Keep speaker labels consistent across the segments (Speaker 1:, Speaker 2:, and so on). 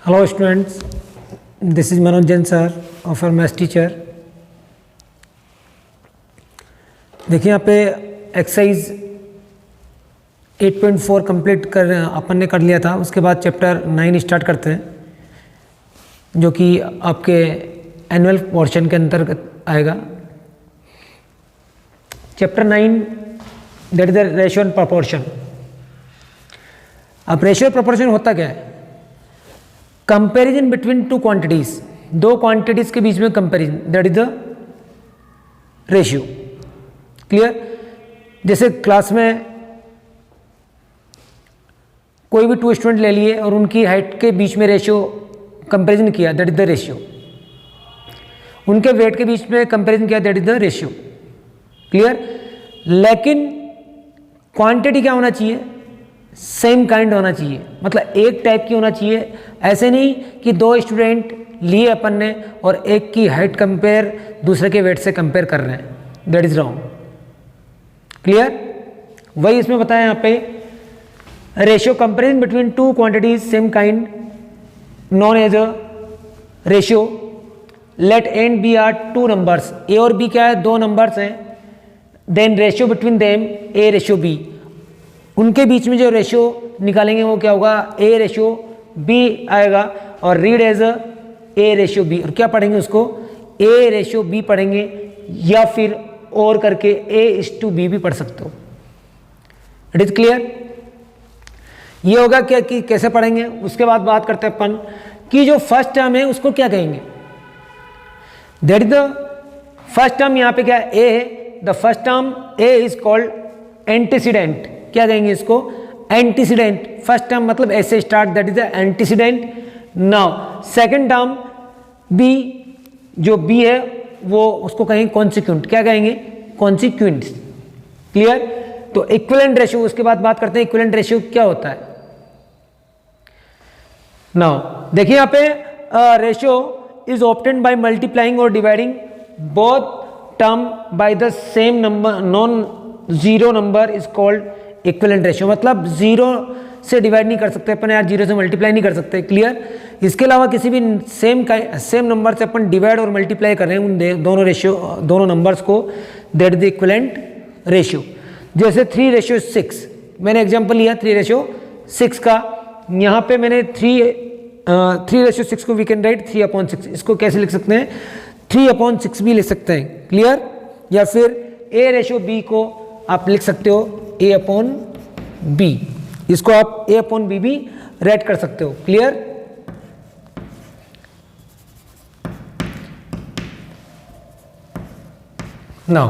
Speaker 1: Hello students, this is Manoj Jain sir of our math teacher. देखिए यहाँ पे exercise 8.4 complete कर अपन ने कर लिया था। उसके बाद चैप्टर 9 स्टार्ट करते हैं जो कि आपके एनुअल पोर्शन के अंतर्गत आएगा। Chapter 9 that is the ratio and proportion. अब रेशियो प्रोपोर्शन होता क्या है? कंपैरिजन बिटवीन टू क्वांटिटीज, दो क्वांटिटीज के बीच में comparison, that is the ratio. Clear? जैसे क्लास में कोई भी 2 स्टूडेंट ले लिए और उनकी हाइट के बीच में रेशियो कंपैरिजन किया, दैट इज द रेशियो। उनके वेट के बीच में कंपैरिजन किया, that is the ratio. Clear? लेकिन क्वांटिटी क्या होना चाहिए? सेम काइंड होना चाहिए, मतलब एक टाइप की होना चाहिए। ऐसे नहीं कि 2 स्टूडेंट लिए अपन ने और एक की हाइट कंपेयर दूसरे के वेट से कंपेयर कर रहे हैं, दैट इज रॉन्ग। क्लियर? वही इसमें बताया यहाँ पे, ratio comparison between two quantities same kind known as a ratio. Let and B are 2 numbers, A और बी क्या है? 2 नंबर्स हैं। Then ratio between them A ratio B, उनके बीच में जो रेशियो निकालेंगे वो क्या होगा? ए रेशियो बी आएगा। और read as a ratio B, और क्या पढ़ेंगे उसको? ए रेशियो बी पढ़ेंगे, या फिर और करके A/B भी पढ़ सकते हो। It is clear? ये होगा क्या कि कैसे पढ़ेंगे। उसके बाद बात करते हैं अपन कि जो फर्स्ट टर्म है उसको क्या कहेंगे? That is the first term. यहाँ पे क्या है? ए है। The first term A is called antecedent. क्या कहेंगे इसको? एंटीसीडेंट। फर्स्ट टर्म मतलब ऐसे start, that is the antecedent. Now second term B, जो बी है वो उसको कहेंगे कॉन्सिक्वेंट। क्या कहेंगे? कॉन्सिक्वेंट। क्लियर? तो इक्विवेलेंट रेशियो, उसके बाद बात करते हैं इक्विवेलेंट रेशियो क्या होता है। नाउ देखिए यहाँ पे ratio is obtained by multiplying or dividing both term by the same number. Non zero number is called equivalent ratio. मतलब जीरो से डिवाइड नहीं कर सकते अपन यार, जीरो से मल्टीप्लाई नहीं कर सकते। क्लियर? इसके अलावा किसी भी सेम नंबर से अपन डिवाइड और मल्टीप्लाई कर रहे हैं उन दोनों नंबर्स को, that is the equivalent ratio. जैसे 3:6 मैंने एग्जांपल लिया 3:6 का। यहाँ पे मैंने 3:6 को वी कैन राइट 3/6। इसको कैसे लिख सकते हैं? 3/6 भी लिख सकते हैं। क्लियर? या फिर A/B को आप लिख सकते हो A/B। इसको आप A/B भी राइट कर सकते हो। क्लियर? नाउ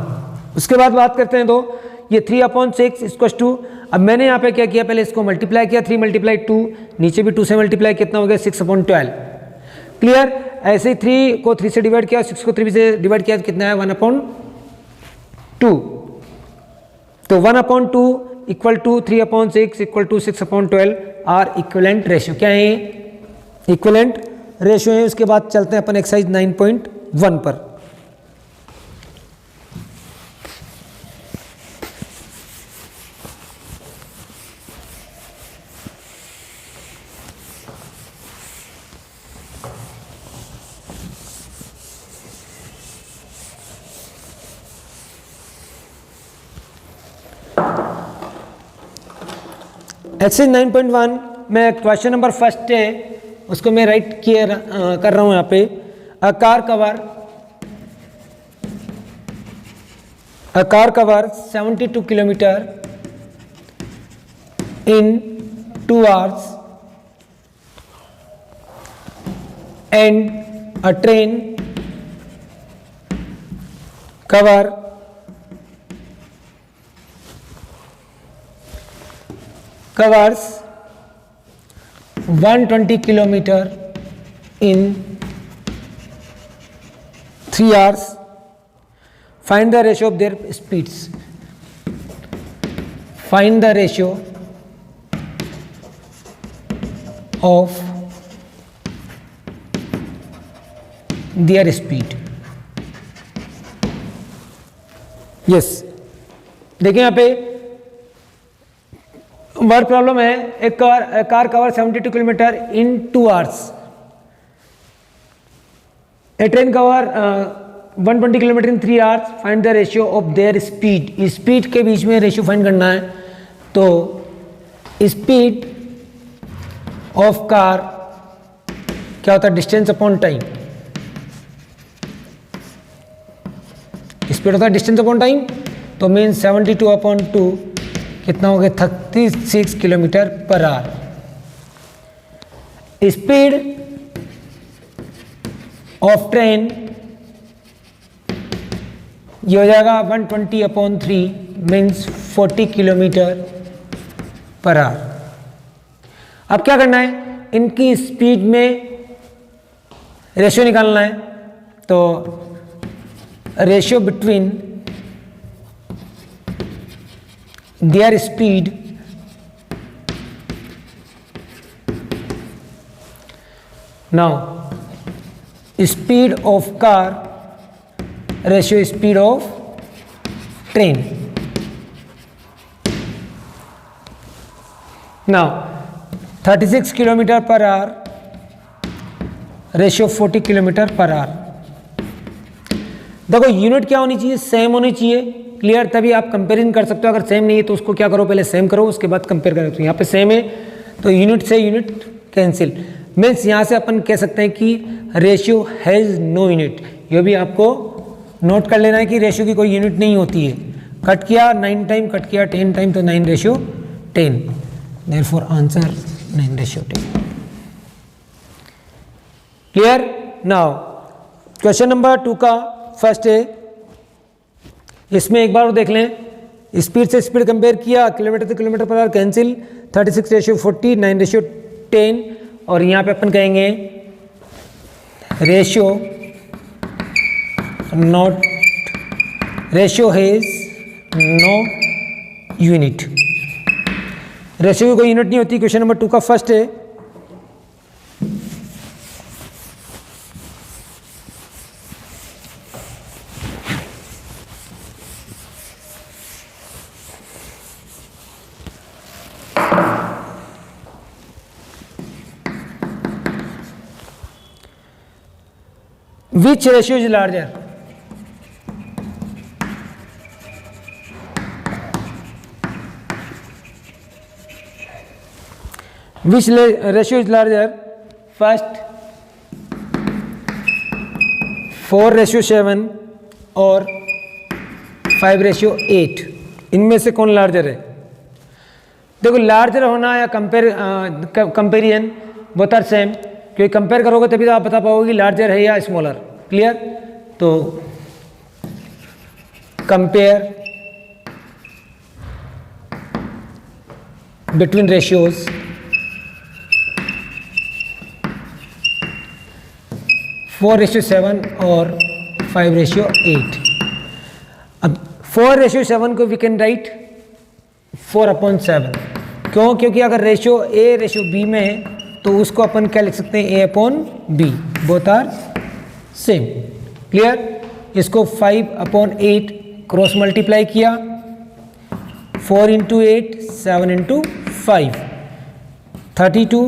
Speaker 1: उसके बाद बात करते हैं तो ये 3/6 इक्वल टू, अब मैंने यहाँ पे क्या किया? पहले इसको मल्टीप्लाई किया, 3 × 2, नीचे भी 2 से मल्टीप्लाई, कितना हो गया? 6/12। क्लियर? ऐसे ही 3 को 3 से डिवाइड किया, 6 को 3 से डिवाइड किया, कितना है? 1/2। तो 1/2 equal to 3/6 equal to 6/12 are equivalent ratio. क्या है? इक्विवेलेंट रेशियो है। उसके बाद चलते हैं अपन एक्सरसाइज 9.1 पर। एक्सरसाइज 9.1 में क्वेश्चन नंबर फर्स्ट है, उसको मैं राइट कर रहा हूं यहाँ पे। A car cover 72 kilometre in 2 hours and a train covers 120 kilometer in 3 hours. Find the ratio of their speeds. Find the ratio of their speed. Yes, देखिए यहाँ पे वर्ड प्रॉब्लम है। एक car cover 72 kilometre in 2 hours, A train cover 120 kilometre in 3 hours, find the ratio of their speed. Speed के बीच में ratio find करना है। तो स्पीड ऑफ कार क्या होता है, डिस्टेंस अपॉन टाइम। स्पीड होता है डिस्टेंस अपॉन टाइम, तो मीन 72 अपॉन 2 कितना हो गया, 36 kilometre per our. Speed of train ये हो जाएगा 120 upon 3 means 40 kilometre per our. अब क्या करना है, इनकी स्पीड में रेशियो निकालना है। तो ratio between their speed now speed of car ratio speed of train. Now 36 kilometre per our ratio 40 kilometre per our. देखो यूनिट क्या होनी चाहिए, सेम होनी चाहिए। क्लियर, तभी आप कंपेरिजन कर सकते हो। अगर सेम नहीं है तो उसको क्या करो, पहले सेम करो उसके बाद कंपेयर करो। तो यहाँ पे सेम है तो यूनिट से यूनिट कैंसिल, मीन्स यहाँ से अपन कह सकते हैं कि रेशियो हैज़ नो यूनिट। ये भी आपको नोट कर लेना है कि रेशियो की कोई यूनिट नहीं होती है। कट किया 9 टाइम, कट किया 10 टाइम, तो 9:10। Therefore answer 9:10। Clear. Now question number 2 का फर्स्ट है, इसमें एक बार देख लें। स्पीड से स्पीड कंपेयर किया, किलोमीटर से किलोमीटर पर आवर कैंसिल, 36:40, 9:10। और यहाँ पे अपन कहेंगे ratio not, ratio has no unit. Ratio की कोई यूनिट नहीं होती। क्वेश्चन नंबर 2 का फर्स्ट है, which ratio is larger? Which ratio is larger? First 4:7 और 5:8। इनमें से कौन लार्जर है? देखो लार्जर होना या कंपेरिजन बोथ आर सेम, क्योंकि कंपेयर करोगे तभी तो आप बता पाओगे कि लार्जर है या स्मॉलर। क्लियर। तो कंपेयर बिटवीन रेशियोज, फोर 4:7 और 5:8। अब 4:7 को वी कैन राइट 4/7। क्यों? क्योंकि अगर रेशियो ए रेशियो बी में है तो उसको अपन क्या लिख सकते हैं, A/B, both are same. Clear. इसको 5/8 क्रॉस मल्टीप्लाई किया, 4 × 8 7 × 5 32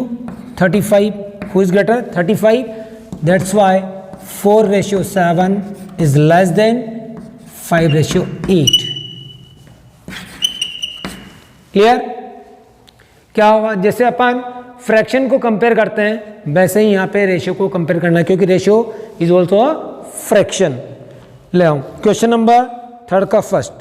Speaker 1: 35 who is greater 35। That's why 4:7 is less than 5:8। Clear. क्या हुआ, जैसे अपन फ्रैक्शन को कंपेयर करते हैं वैसे ही यहाँ पे रेशियो को कंपेयर करना है, क्योंकि ratio is also a fraction. ले आऊं क्वेश्चन नंबर 3 का first,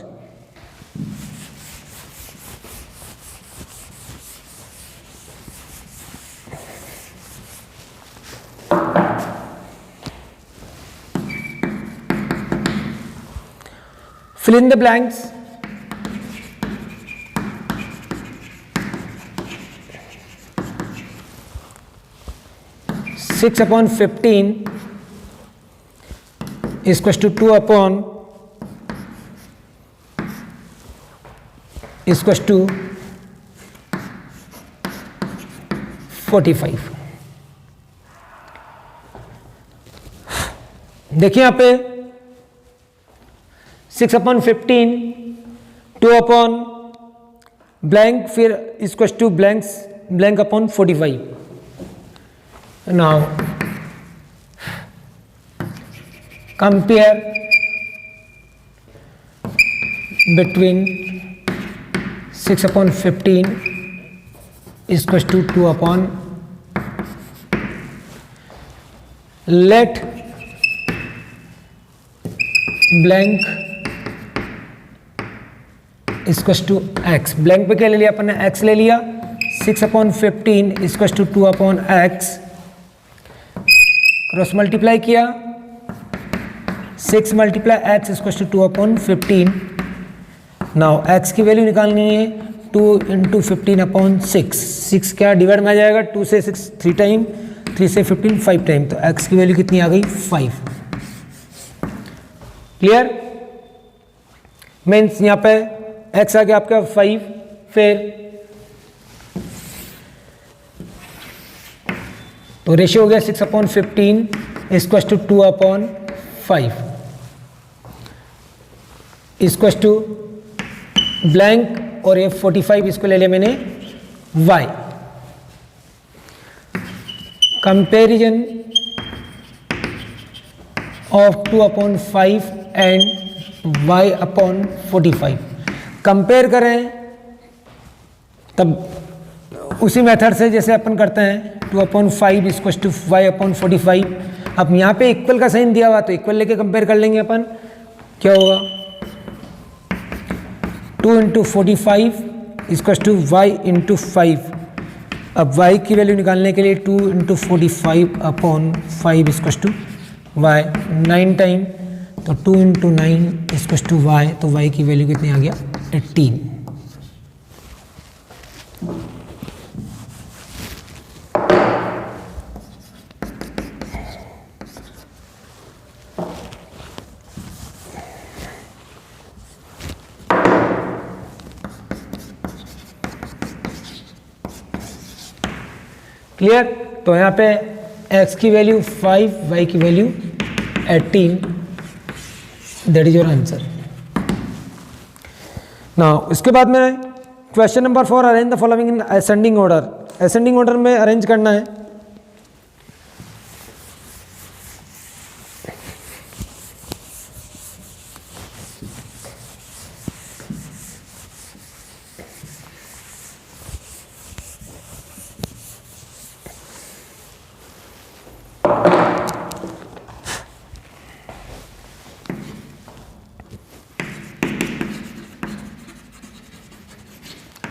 Speaker 1: fill in the blanks. Six upon 15 is equals to 2 upon is equals to 45। देखिए यहाँ पे 6/15 2 अपॉन ब्लैंक फिर equal to blank upon 45। Now compare between 6/15 equals to 2 let blank equals to X. Blank पे क्या ले लिया अपन ने, x ले लिया। 6/15 equals to 2/x, cross multiply किया, 6 × x equals to 2/15। Now x की वैल्यू निकालनी है, 2 × 15/6। 6 क्या डिवाइड में आ जाएगा, 2 से 6 3 टाइम, 3 से 15 5 टाइम, तो x की वैल्यू कितनी आ गई 5। क्लियर, मीन्स यहाँ पे x आ गया आपका 5। फिर तो रेशियो हो गया 6/15 equals to 2/5 equals to blank, और ये 45 इसको ले लिया मैंने y। Comparison of 2/5 and y/45। Compare करें तब उसी मेथड से जैसे अपन करते हैं, 2/5 इक्वल्स टू y/45। अब यहाँ पे इक्वल का साइन दिया हुआ तो इक्वल लेके कंपेयर कर लेंगे अपन। क्या होगा, 2 × 45 इक्वल्स टू y × 5। अब y की वैल्यू निकालने के लिए 2 × 45/5 इक्वल्स टू y, 9 टाइम, तो 2 × 9 इक्वल्स टू y, तो y की वैल्यू कितनी आ गया 18। क्लियर, तो यहाँ पे x की वैल्यू 5, y की value 18, that is your answer. Now इसके बाद में question number 4, arrange the following in ascending order. Ascending order में अरेंज करना है।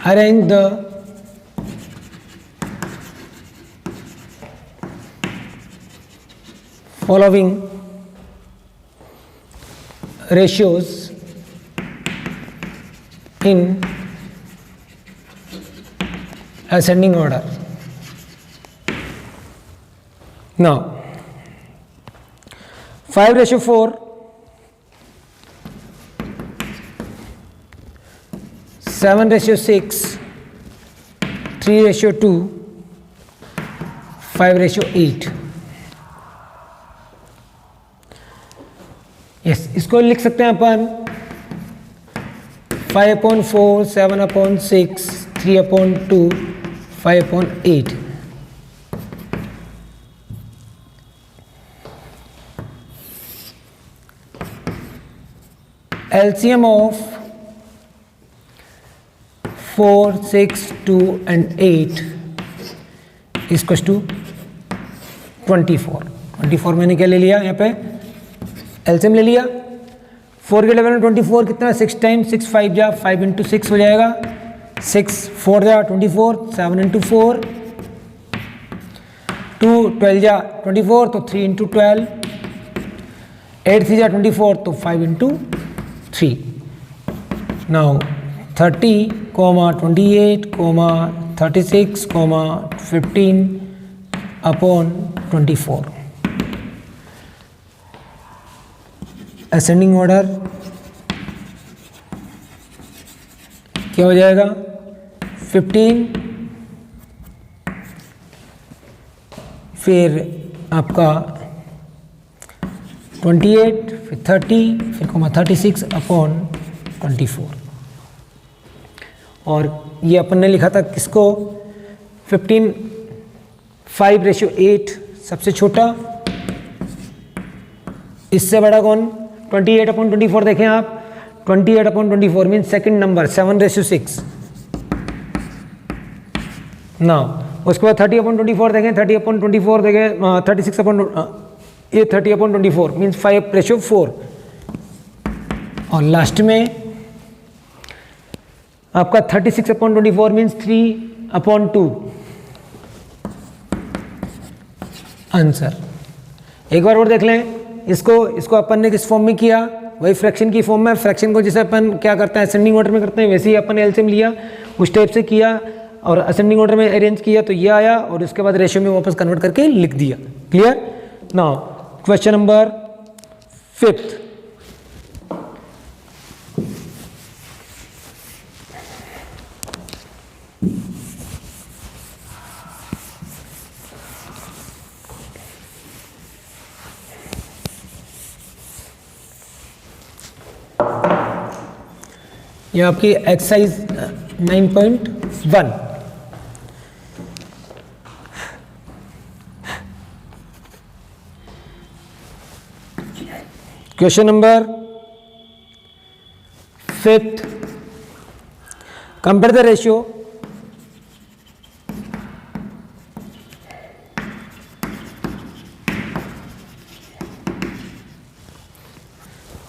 Speaker 1: Arrange the following ratios in ascending order. Now 5:4, 7:6, 3:2, 5:8। Yes, इसको लिख सकते हैं अपन 5/4, 7/6, 3/2, 5/8। LCM of 4, 6, 2 and 8 equals to 24। 24 मैंने क्या ले लिया, यहाँ पे एलसीएम ले लिया। 4 के लेवल में 24 कितना, 6 टाइम, 6 5 जा 5 × 6 हो जाएगा, 6 4 जा 24, 7 × 4, 2 12 जा 24, तो 3 × 12, 8 3 जा 24, तो 5 × 3। नाउ 30, 28, 36, 15/24। असेंडिंग ऑर्डर क्या हो जाएगा, 15, फिर आपका 28, फिर 30, फिर 36/24। और ये अपन ने लिखा था किसको, 15, 5:8 सबसे छोटा इससे बड़ा कौन? 28/24 देखें आप, 28/24 मीन सेकंड नंबर 7:6 ना। उसके बाद 30/24 देखें, 30/24 देखें 30/24 मीन्स 5:4 और लास्ट में आपका 36/24 मीन्स 3/2 आंसर। एक बार और देख लें इसको अपन ने किस फॉर्म में किया? वही फ्रैक्शन की फॉर्म में। फ्रैक्शन को जैसे अपन क्या करते हैं असेंडिंग ऑर्डर में करते हैं, वैसे ही अपन एलसीएम लिया, उस टाइप से किया और असेंडिंग ऑर्डर में अरेंज किया तो ये आया और उसके बाद रेशियो में वापस कन्वर्ट करके लिख दिया। Clear? Now question number 5th। ये आपकी exercise 9.1। Question number 5th, compare the ratio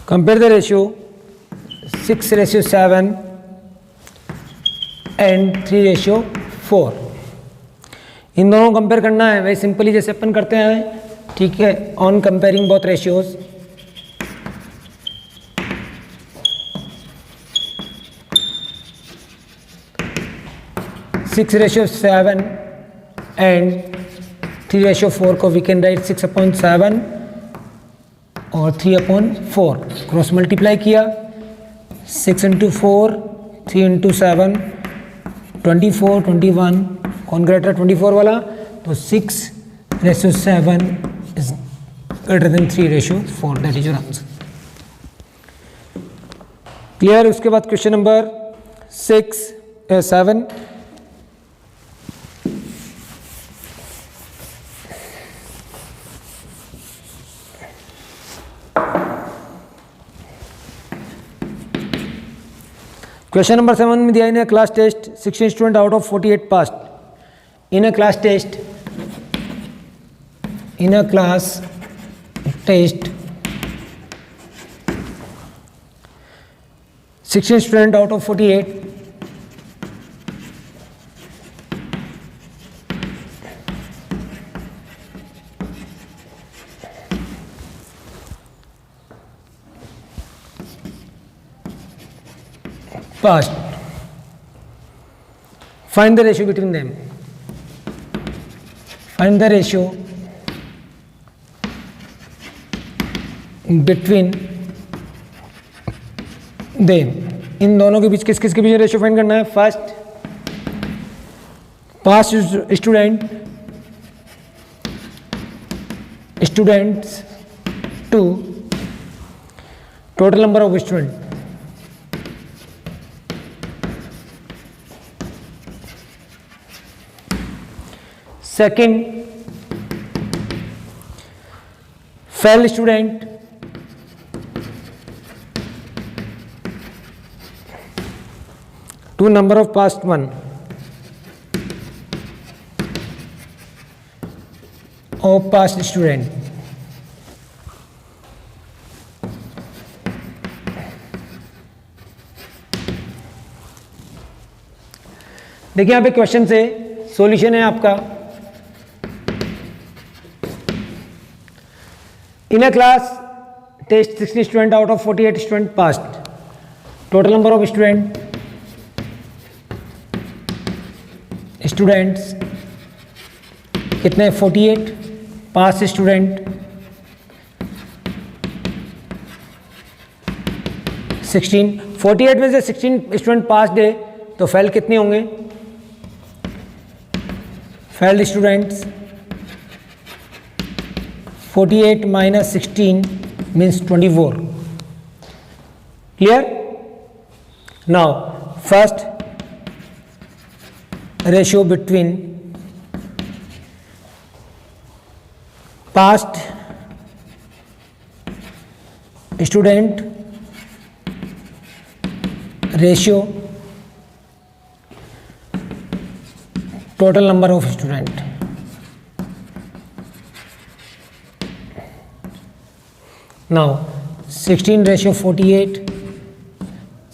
Speaker 1: compare the ratio 6:7 and 3:4। इन दोनों को कंपेयर करना है, वही सिंपली जैसे अपन करते हैं, ठीक है। On comparing both ratios, six ratio 7 and 3:4 को वी कैन राइट 6/7 और 3/4 क्रॉस मल्टीप्लाई किया, 6 × 4 3 × 7 24 21 कौन ग्रेटर 24 वाला, तो 6:7 is greater than 3:4, that is your answer. Clear? उसके बाद क्वेश्चन नंबर 7। क्वेश्चन नंबर 7 में दिया in a class test 16 student out of 48 pass. In a class test 16 student out of 48 passed. Find the ratio between them. Find the ratio between them. इन दोनों के बीच किस किस के बीच ratio find करना है? First pass students to total number of student. Second fail student to number of passed one of passed student. देखिए यहाँ पे क्वेश्चन से सॉल्यूशन है आपका। In a class, test 60 student out of 48 student passed. Total number of students कितने? 48। पास student 16। 48 में से 16 student पास है तो फेल कितने होंगे? Failed students 48 minus 16 means 24. Clear? Now first ratio between past student ratio total number of student. Now 16:48,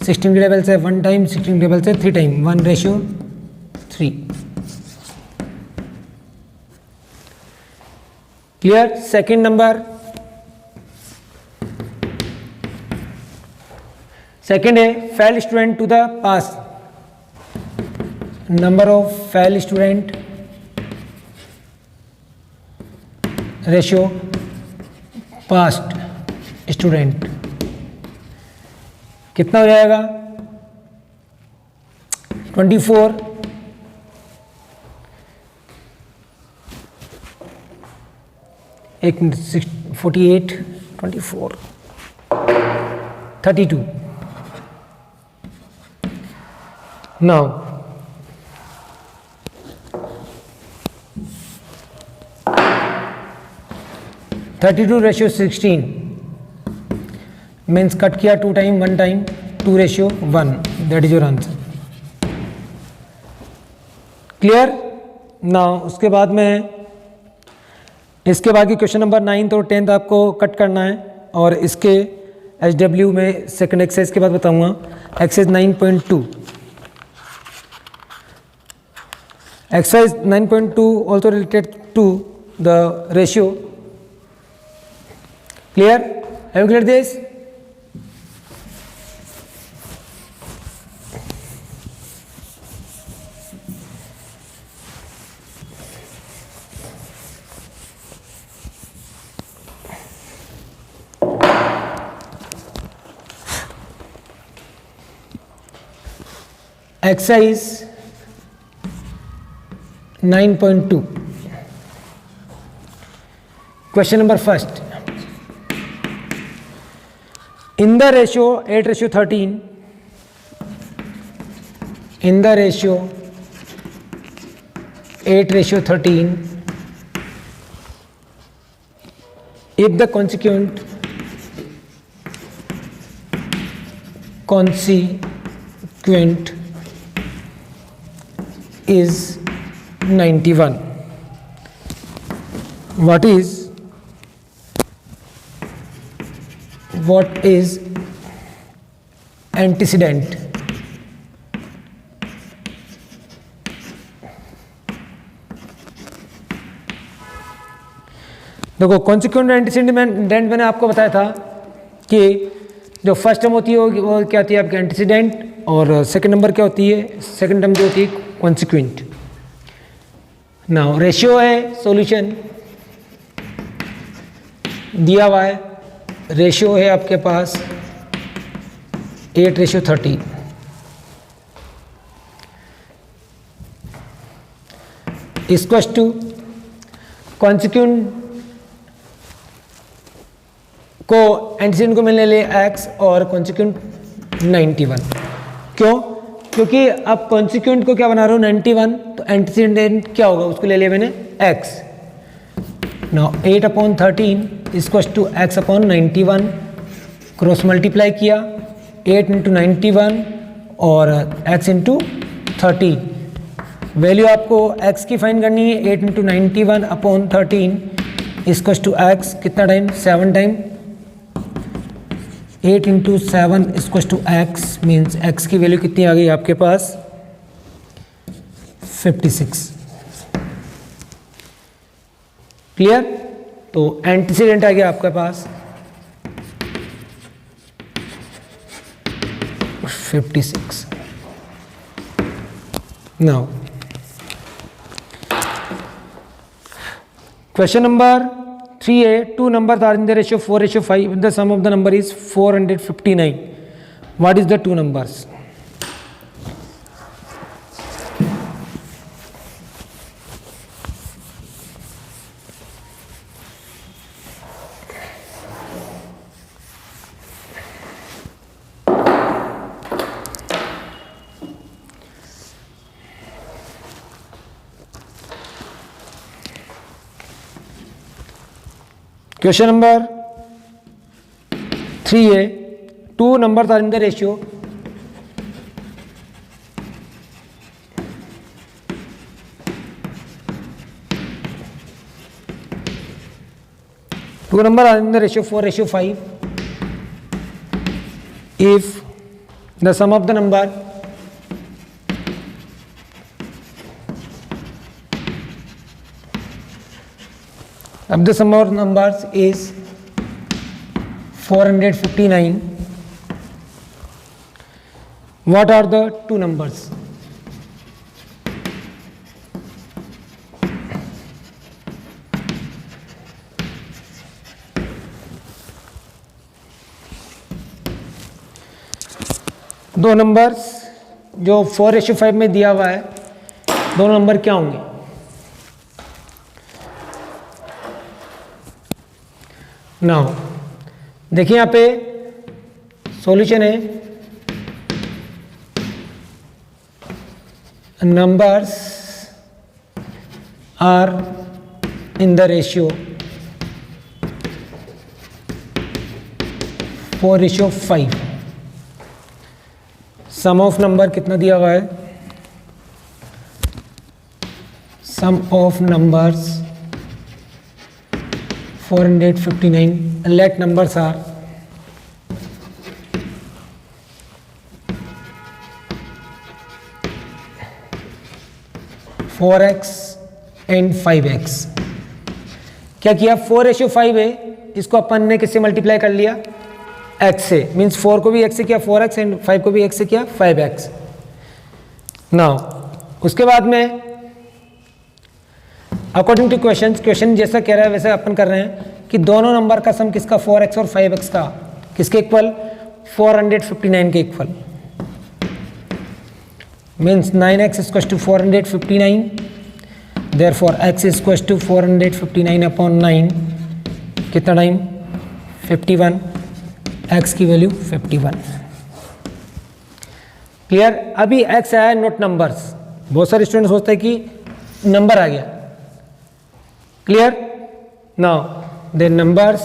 Speaker 1: 16 के table से 1 time, 16 के टेबल से 3 time, 1:3। Clear? Second number, second है fail student to the pass, number of fail student ratio past student कितना हो जाएगा? 24। एक minute, 48, 24, 32। Now (32 ratio 16) means cut किया 2 time, 1 time, 2:1, that is your answer. Clear? Now उसके बाद में इसके बाद की क्वेश्चन नंबर 9 और 10 आपको कट करना है, और इसके HW में सेकंड एक्सरसाइज के बाद बताऊंगा। Exercise 9.2, exercise 9.2 also related to the ratio. Clear? Have you cleared this? Exercise 9.2, question number first. In the ratio 8:13, in the ratio 8:13, if the consequent is 91, what is antecedent? देखो consequent antecedent मैंने आपको बताया था कि जो first term होती है वो क्या होती है आपके एंटीसीडेंट, और सेकंड नंबर क्या होती है, सेकंड टर्म जो होती है कॉन्सिक्वेंट। नाउ रेशियो है, सॉल्यूशन दिया हुआ है, रेशियो है आपके पास 8:30, इक्वल्स टू कॉन्सिक्वेंट को एंटीसीडेंट को मिलने लिए x और कॉन्सिक्वेंट 91। क्यों? क्योंकि अब कॉन्सिक्वेंट को क्या बना रहा हूँ 91, तो एंटीसीडेंट क्या होगा उसको ले लिया मैंने x। Now 8/13 equals to x/91, cross multiply किया 8 × 91 और x × 30। वैल्यू आपको x की फाइंड करनी है, 8 × 91/13 इक्वल्स टू x कितना time, 7 time, 8 × 7 equals to x, means x की वैल्यू कितनी आ गई आपके पास 56। क्लियर? तो एंटीसीडेंट आ गया आपके पास 56। Now question number 3a, two numbers are in the ratio 4:5. The sum of the number is 459. What is the two numbers? Question number 3 है, 2 numbers are in the ratio. Two numbers are in the ratio 4:5. If the sum of the number of numbers is 459, what are the two numbers? दो numbers जो 4:5 में दिया हुआ है, दोनों number क्या होंगे? नाउ देखिए यहाँ पे सॉल्यूशन है, numbers are in the ratio 4:5. Sum of number कितना दिया हुआ है? Sum of numbers 459. Let numbers are 4x and 5x. क्या किया? 4:5 है, इसको अपन ने किससे मल्टीप्लाई कर लिया? x से. मीन्स 4 को भी x से किया 4x एंड 5 को भी x से किया 5x. नाउ उसके बाद में अकॉर्डिंग टू क्वेश्चन जैसा कह रहा है वैसे अपन कर रहे हैं कि दोनों नंबर का सम किसका? 4x और 5x का किसके इक्वल? 459 के equal. Means 9x is equal to 459. Therefore x is equal to 459 upon 9. कितना टाइम? 51. x की वैल्यू 51. क्लियर? अभी x आया नोट नंबर्स. बहुत सारे स्टूडेंट सोचते हैं कि नंबर आ गया. Clear? Now the numbers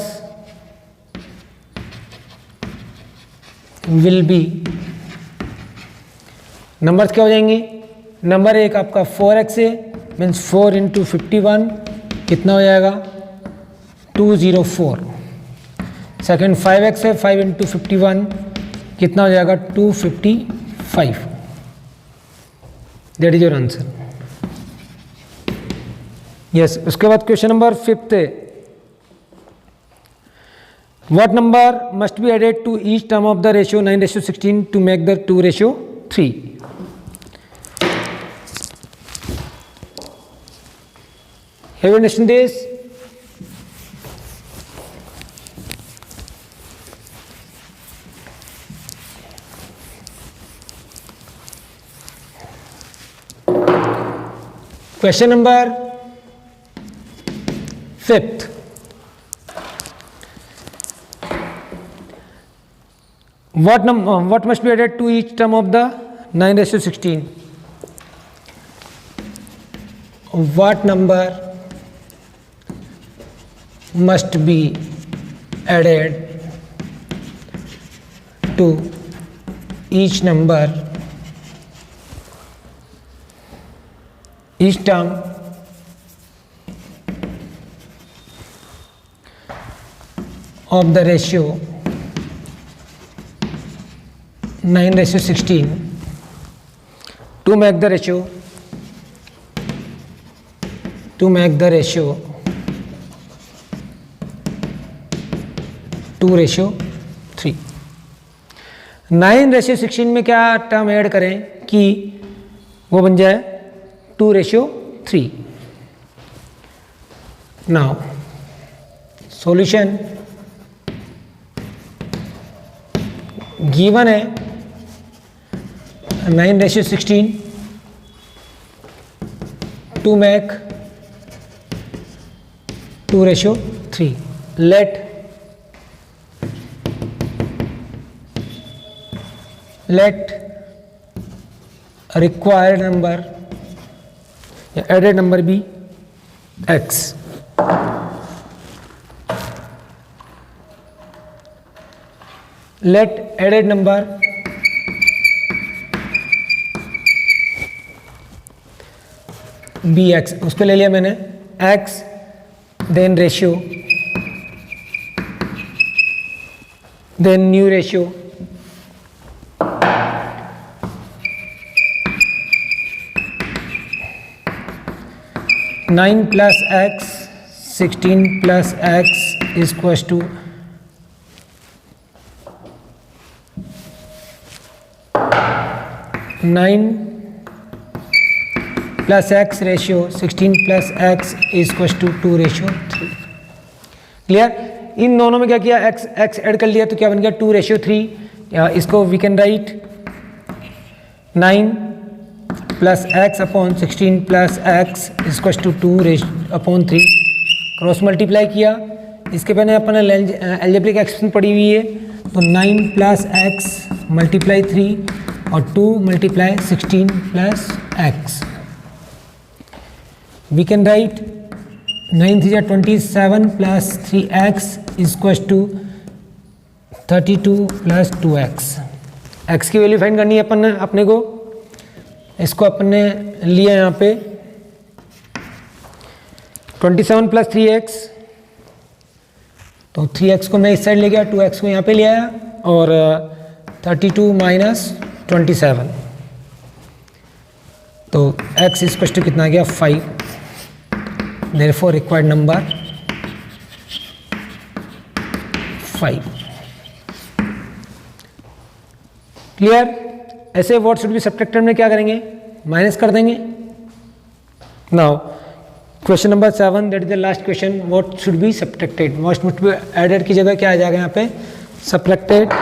Speaker 1: will be, numbers क्या हो जाएंगे? नंबर एक आपका 4x है, मीन्स 4 इंटू 51 कितना हो जाएगा? 204. सेकेंड 5x है, 5 इंटू 51 कितना हो जाएगा? 255. That is your answer. Yes. उसके बाद क्वेश्चन नंबर 5 है, what number must be added to each term of the ratio 9:16 to make the 2:3? Have you understood this? Question number 5th. What must be added to each term of the 9:16? What number must be added to each term of the ratio 9:16 to make the ratio 2:3. 9:16 में क्या term add करें कि वो बन जाए 2:3. Now solution given है 9:16 to make 2:3. Let required number या added number be x. Let added number be x, उसको ले लिया मैंने x, then ratio, then new ratio, nine plus x 16 plus x is equals to 9 plus x ratio 16 plus x is equals to 2 ratio 3। Clear? इन दोनों में क्या किया, x x add कर लिया तो क्या बन गया 2 रेशियो 3, या इसको we can write 9 plus X upon 16 plus x is equals to 2 upon 3। Cross multiply किया, इसके पहले अपन अलजेब्रिक एक्सप्रेशन पड़ी हुई है, तो 9 प्लस एक्स मल्टीप्लाई 3 और 2 multiply 16 plus X. We can write 9 3 27 plus 3x is equals to 32 plus 2x। x की वैल्यू फाइंड करनी है अपन ने, अपने को इसको अपन ने लिया यहाँ पे 27 प्लस 3x, तो 3x को मैं इस साइड ले गया, 2x को यहाँ पे ले आया, और 32 माइनस 27, तो x इज इक्वल्स टू कितना आ गया 5। Therefore required number 5। क्लियर? ऐसे व्हाट शुड बी सब्ट्रैक्टेड में क्या करेंगे, माइनस कर देंगे। Now question number 7, that is the last question, what should be subtracted. What should be added की जगह क्या आ जाएगा यहाँ पे, सब्ट्रैक्टेड।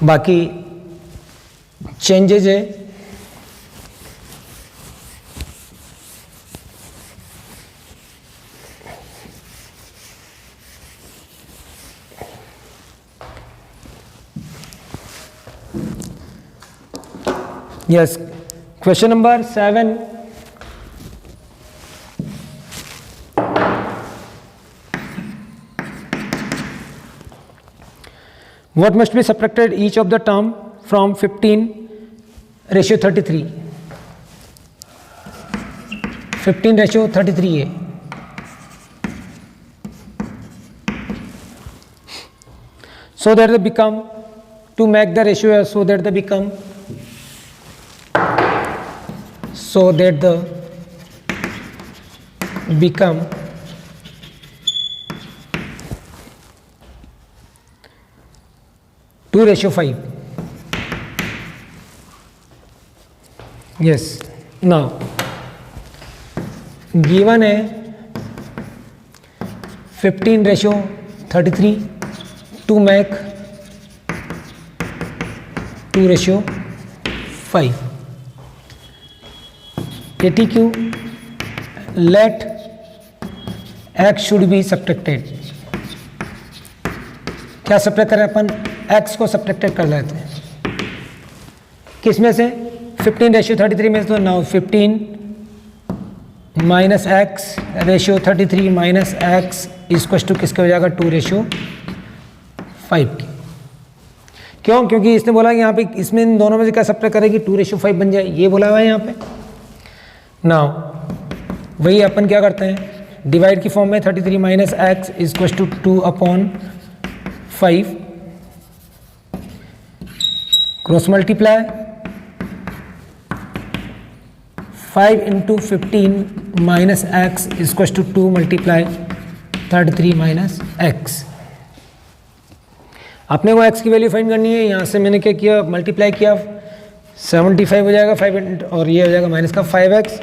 Speaker 1: बाकी चेंजेज है, yes, question number 7, what must be subtracted each of the term from 15 ratio 33। 15 ratio 33 है, so that they become, to make the ratio so that they become, so that the become 2 ratio 5। yes, now given है 15 ratio 33 to make 2 ratio 5। ATQ let x should be subtracted। क्या subtract करें अपन, x को subtracted कर लेते हैं, किस में से 15 रेशियो 33 में से, तो now 15 minus X ratio 33 minus X equal to किसके हो जाएगा 2 रेशियो 5 की। क्यों? क्योंकि इसने बोला कि यहाँ पे इसमें इन दोनों में से क्या सब्ट्रैक्ट करेगी 2 रेशियो 5 बन जाए, ये बोला हुआ है यहाँ पे। नाउ वही अपन क्या करते हैं, डिवाइड की फॉर्म में 33 minus X equal to 2 upon 5, cross multiply 5 into 15 minus X equal to 2 multiply 33 minus X. आपने वो x की वैल्यू फाइंड करनी है, यहाँ से मैंने क्या किया, मल्टीप्लाई किया, 75 हो जाएगा 5 और ये हो जाएगा माइनस का 5x,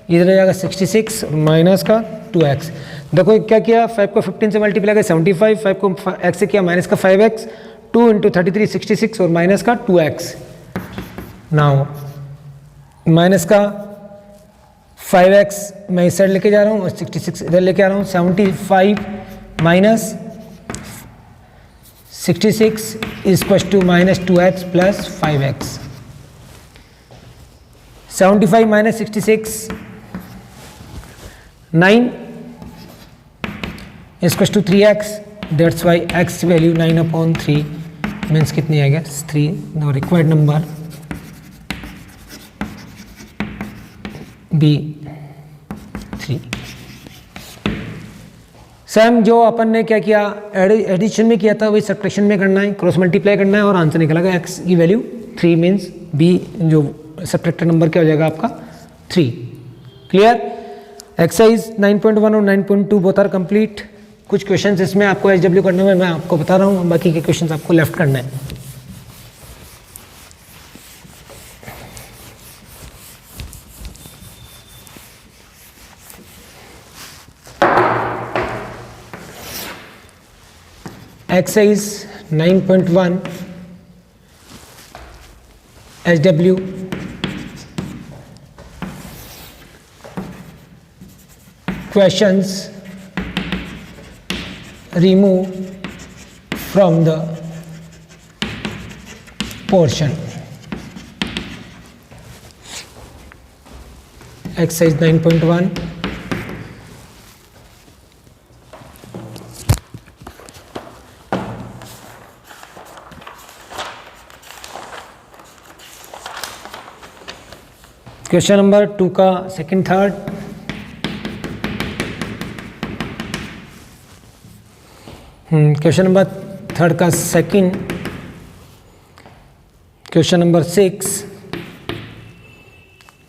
Speaker 1: इधर हो जाएगा 66 और माइनस का 2x। देखो क्या किया, 5 को 15 से मल्टीप्लाई किया 75, 5 को x से किया माइनस का 5x, 2 इंटू 33 66 और माइनस का 2x। नाउ माइनस का 5x मैं इस साइड लेके जा रहा हूँ और 66 इधर लेके आ रहा हूँ, 75 minus 66 equal to minus 2x plus 5x। 75 minus 66 9, equals to 3x, that's why x value 9/3 means कितनी आएगा 3, the required number be 3। Same जो अपन ने क्या किया एडिशन में किया था वही सब्ट्रैक्शन में करना है, क्रॉस मल्टीप्लाई करना है और आंसर निकलेगा x की वैल्यू 3 मीन्स b जो सब्ट्रैक्टेड नंबर क्या हो जाएगा आपका 3। क्लियर। एक्सरसाइज 9.1 और 9.2 बोथ आर कंप्लीट। कुछ क्वेश्चंस इसमें आपको SW करने में मैं आपको बता रहा हूँ, बाकी के क्वेश्चंस आपको लेफ्ट करना है। Exercise 9.1 SW questions remove from the portion। exercise 9.1 question number 2 का सेकंड थर्ड। क्वेश्चन नंबर 3 का second, question number 6,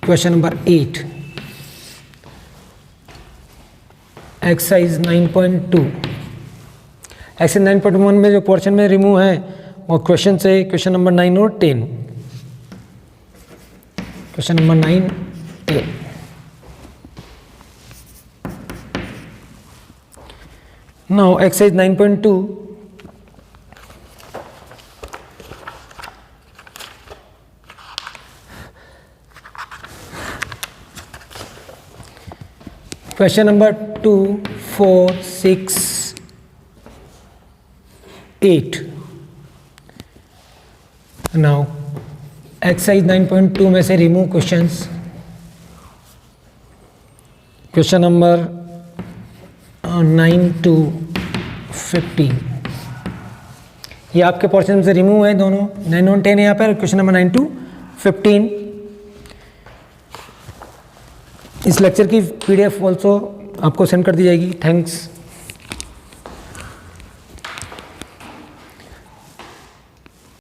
Speaker 1: question number 8। Exercise 9.2। Exercise 9.1 में जो पोर्शन में रिमूव है वो क्वेश्चन से क्वेश्चन नंबर 9 और 10। Question number 9, 10। Now exercise 9.2 question number 2, 4, 6, 8। Now exercise 9.2 में से remove questions. Question number 9 to 15 ये आपके पोर्शन से रिमूव है दोनों, 9 और 10 यहाँ पर। Question number 9 to 15। इस लेक्चर की PDF ऑल्सो आपको सेंड कर दी जाएगी। थैंक्स।